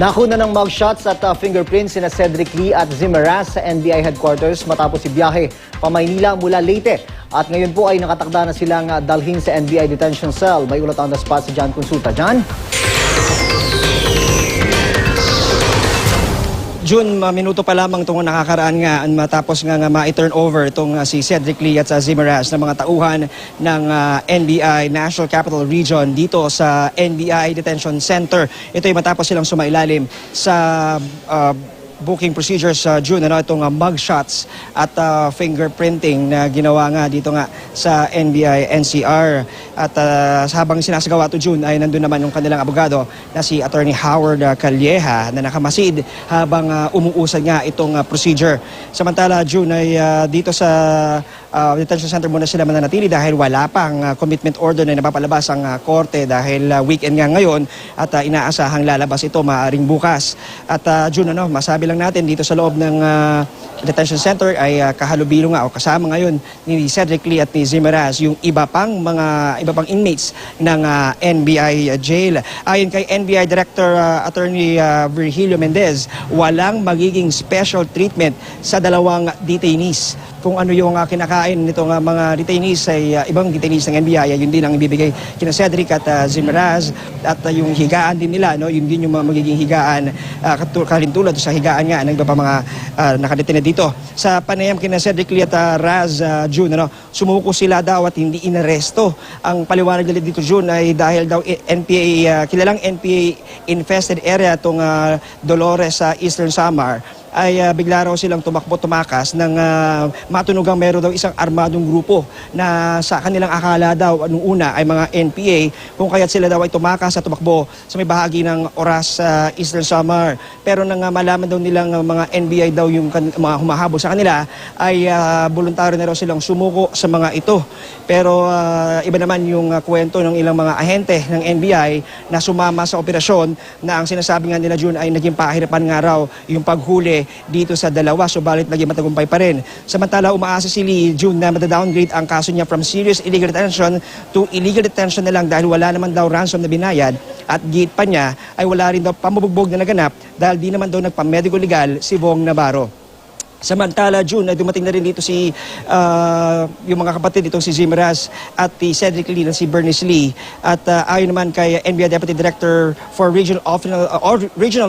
Nakuna ng mugshots at fingerprints sina Cedric Lee at Zimeraz sa NBI headquarters matapos ibiyahe pa Maynila mula Leyte. At ngayon po ay nakatakda na silang dalhin sa NBI detention cell. May ulat on the spot si John Consulta. John? June, minuto pa lamang itong nakakaraan nga matapos nga ma-turn over itong si Cedric Lee at sa Zimeraz na mga tauhan ng NBI National Capital Region dito sa NBI Detention Center. Ito ay matapos silang sumailalim sa booking procedures sa June, itong mugshots at fingerprinting na ginawa nga dito nga sa NBI NCR. At habang sinasagawa ito June ay nandun naman yung kanilang abogado na si Attorney Howard Calleja na nakamasid habang umuusad nga itong procedure. Samantala June ay dito sa detention center muna sila mananatili dahil wala pang commitment order na napapalabas ang korte dahil weekend nga ngayon at inaasahang lalabas ito maaaring bukas. At June, masabi lang natin dito sa loob ng detention center ay kahalubilo nga o kasama ngayon ni Cedric Lee at ni Zimeraz yung iba pang inmates ng NBI jail. Ayon kay NBI Director Attorney Virgilio Mendez, walang magiging special treatment sa dalawang detainees. Kung ano yung kinakain nitong mga detainees ay ibang detainees ng NBI, yun din ang ibibigay kina Cedric at Zimeraz. At yung higaan din nila, yun din yung magiging higaan kalintulad sa higaan nga ng iba pa mga nakadetine dito. Sa panayam kina Cedric Lee at Raz June, sumuko sila daw at hindi inaresto. Ang paliwanag nila dito June ay dahil daw NPA, kilalang NPA infested area itong Dolores sa Eastern Samar, ay bigla raw silang tumakas nang matunugang meron daw isang armadong grupo na sa kanilang akala daw nung una ay mga NPA, kung kaya't sila daw ay tumakas at tumakbo sa may bahagi ng Oras Eastern Samar. Pero nang malaman daw nilang mga NBI daw yung mga humahabol sa kanila ay voluntaryo na raw silang sumuko sa mga ito. Pero iba naman yung kwento ng ilang mga ahente ng NBI na sumama sa operasyon na ang sinasabi nga nila June ay naging pahirapan nga raw yung paghuli dito sa dalawa, subalit naging matagumpay pa rin. Samantala, umaasa si Lee June na matadowngrade ang kaso niya from serious illegal detention to illegal detention na lang dahil wala naman daw ransom na binayad at gate pa niya ay wala rin daw pamabugbog na naganap dahil di naman daw nagpamedico legal si Bong Navarro. Samantala, June, ay dumating na rin dito yung mga kapatid itong si Zimeraz at si Cedric Lee na si Bernice Lee. At ayon naman kay NBI Deputy Director for Regional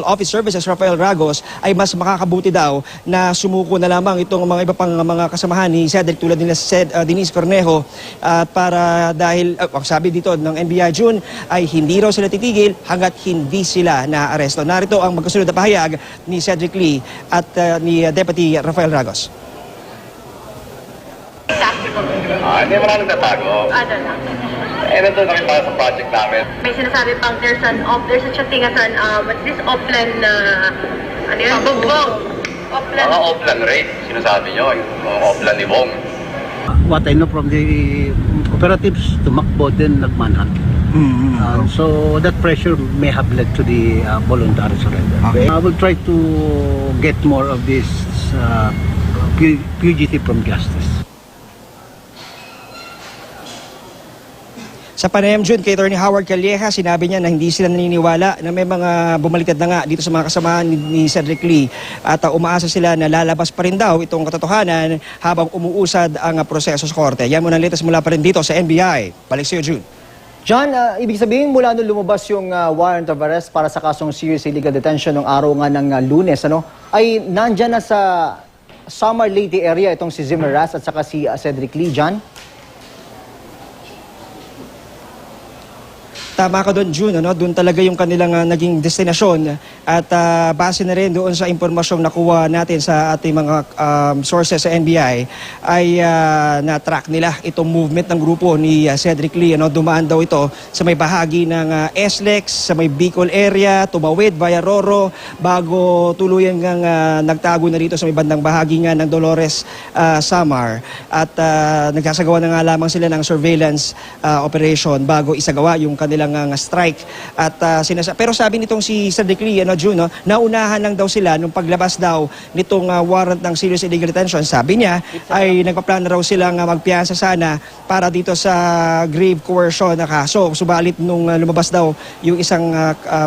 Office Services, Rafael Ragos, ay mas makakabuti daw na sumuko na lamang itong mga iba pang mga kasamahan ni Cedric tulad nila Denise Cornejo para dahil, sabi dito ng NBI June, ay hindi raw sila titigil hanggat hindi sila naaresto. Narito ang magkasunod na pahayag ni Cedric Lee at ni Deputy Rafael Ragos. Hindi mo lang nagtatago. Ano lang? Nandun kami para sa project namin. May sinasabi pang there's a chatting at what's this offline ano yan? Bugbog. Offline. Mga offline rate, sinasabi nyo, yung offline ni Bong. What I know from the operatives, tumakbo din nagmanhunt. So that pressure may have led to the voluntary surrender. Okay. I will try to get more of this fugitive from justice. Sa panayam June kay Attorney Howard Calleja, sinabi niya na hindi sila naniniwala na may mga bumaliktad na nga dito sa mga kasamahan ni Cedric Lee at umaasa sila na lalabas pa rin daw itong katotohanan habang umuusad ang proseso sa korte. Yan muna ang latest mula pa rin dito sa NBI. Balik sa iyo, June. John, ibig sabihin mula nung lumabas yung warrant of arrest para sa kasong serious illegal detention ng araw nga ng Lunes, ay nandyan na sa Samar Leyte area itong si Zimeraz at saka si Cedric Lee, John? Tama ka doon, June. Doon talaga yung kanilang naging destinasyon at base na rin doon sa impormasyong nakuha natin sa ating mga sources sa NBI ay na-track nila itong movement ng grupo ni Cedric Lee. Dumaan daw ito sa may bahagi ng SLEX, sa may Bicol area, tumawid via Roro bago tuluyan ng nagtago na rito sa may bandang bahagi nga ng Dolores, Samar. At nagsasagawa na nga lamang sila ng surveillance operation bago isagawa yung kanilang nga strike. At pero sabi nitong si Cedric Lee, June, naunahan lang daw sila nung paglabas daw nitong warrant ng serious illegal detention. Sabi niya ay nagpaplano raw silang magpiyansa sana para dito sa grave coercion na kaso. Subalit nung lumabas daw yung isang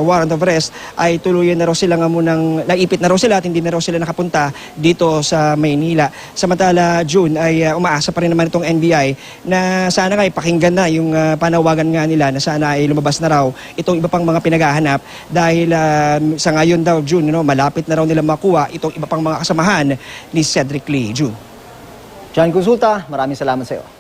warrant of arrest ay tuluyan na raw sila munang naipit na raw sila at hindi na raw sila nakapunta dito sa Maynila. Samantala, June, ay umaasa pa rin naman itong NBI na sana nga ipakinggan na yung panawagan nga nila na sana ay lumabas na raw itong iba pang mga pinaghahanap dahil sa ngayon daw, June, malapit na raw nila makuha itong iba pang mga kasamahan ni Cedric Lee. June. John Consulta, maraming salamat sa iyo.